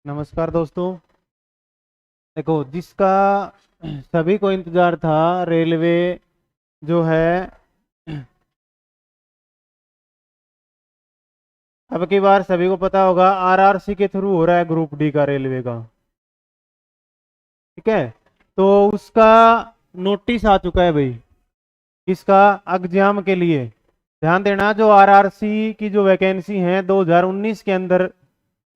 नमस्कार दोस्तों। देखो, जिसका सभी को इंतजार था, रेलवे जो है अब की बार सभी को पता होगा आरआरसी के थ्रू हो रहा है ग्रुप डी का रेलवे का। ठीक है, तो उसका नोटिस आ चुका है भाई। किसका? एग्जाम के लिए। ध्यान देना, जो आरआरसी की जो वैकेंसी है 2019 के अंदर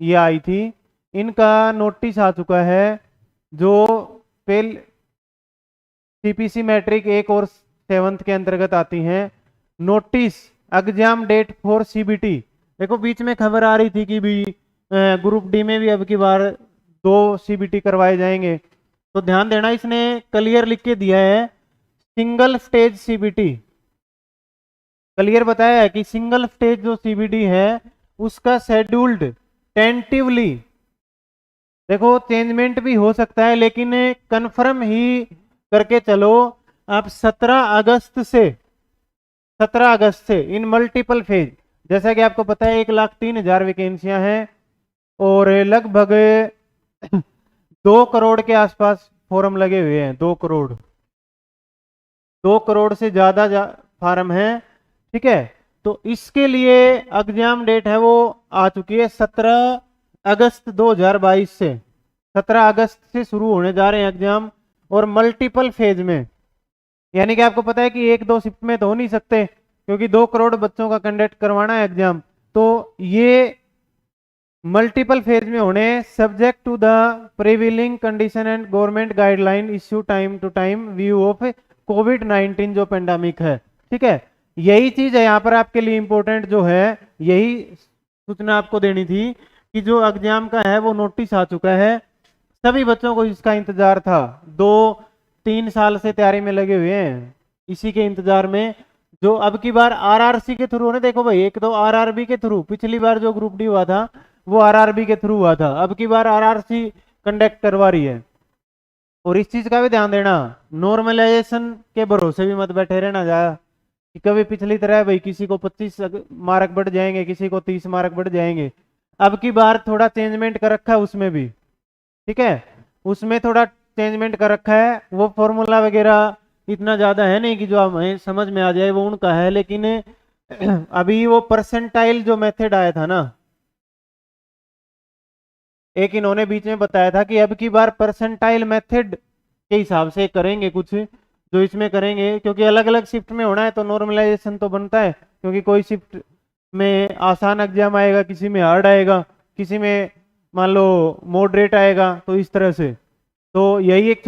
ये आई थी, इनका नोटिस आ चुका है। जो पेल सीपीसी मैट्रिक 1 और 7th के अंतर्गत आती हैं। Notice exam date for CBT. देखो, बीच में खबर आ रही थी कि भी ग्रुप डी में भी अब की बार 2 सीबीटी करवाए जाएंगे। तो ध्यान देना, इसने क्लियर लिख के दिया है सिंगल स्टेज सीबीटी। क्लियर बताया है कि सिंगल स्टेज जो सीबीटी है उसका शेड्यूल्ड टेंटिवली, देखो चेंजमेंट भी हो सकता है लेकिन कंफर्म ही करके चलो आप 17 अगस्त से इन मल्टीपल फेज। जैसा कि आपको पता है 1,03,000 वैकेंसियां हैं और लगभग 2 करोड़ के आसपास फॉर्म लगे हुए हैं। 2 करोड़ से ज्यादा फार्म है। ठीक है, तो इसके लिए एग्जाम डेट है वो आ चुकी है 17 अगस्त 2022 से। 17 अगस्त से शुरू होने जा रहे हैं एग्जाम, और मल्टीपल फेज में। यानी कि आपको पता है कि 1-2 शिफ्ट में तो हो नहीं सकते, क्योंकि 2 करोड़ बच्चों का कंडक्ट करवाना है एग्जाम। तो ये मल्टीपल फेज में होने, subject to the prevailing condition and government guideline issue time to time view of कोविड-19 जो पेंडेमिक है। ठीक है, यही चीज है यहाँ पर आपके लिए इंपॉर्टेंट जो है, यही सूचना आपको देनी थी कि जो एग्जाम का है वो नोटिस आ चुका है। सभी बच्चों को इसका इंतजार था, 2-3 साल से तैयारी में लगे हुए हैं इसी के इंतजार में। जो अब की बार आरआरसी के थ्रू ने, देखो भाई, एक तो आरआरबी के थ्रू, पिछली बार जो ग्रुप डी हुआ था वो आरआरबी के थ्रू हुआ था, अब की बार आरआरसी कंडक्ट करवा रही है। और इस चीज का भी ध्यान देना, नॉर्मलाइजेशन के भरोसे भी मत बैठे रहना जा कि कभी पिछली तरह भाई किसी को 25 मार्क बढ़ जाएंगे, किसी को 30 मार्क बढ़ जाएंगे। अब की बार थोड़ा चेंजमेंट कर रखा है उसमें भी। ठीक है, उसमें थोड़ा चेंजमेंट कर रखा है। वो फॉर्मूला वगैरह इतना ज्यादा है नहीं कि जो हमें समझ में आ जाए, वो उनका है। लेकिन अभी वो परसेंटाइल जो मेथड आया था ना, एक इन्होंने बीच में बताया था कि अब की बार परसेंटाइल मेथड के हिसाब से करेंगे कुछ जो इसमें करेंगे, क्योंकि अलग अलग शिफ्ट में होना है तो नॉर्मलाइजेशन तो बनता है। क्योंकि कोई शिफ्ट में आसान एग्जाम आएगा, किसी में हार्ड आएगा, किसी में मान लो मॉडरेट आएगा, तो इस तरह से। तो यही एक छोटा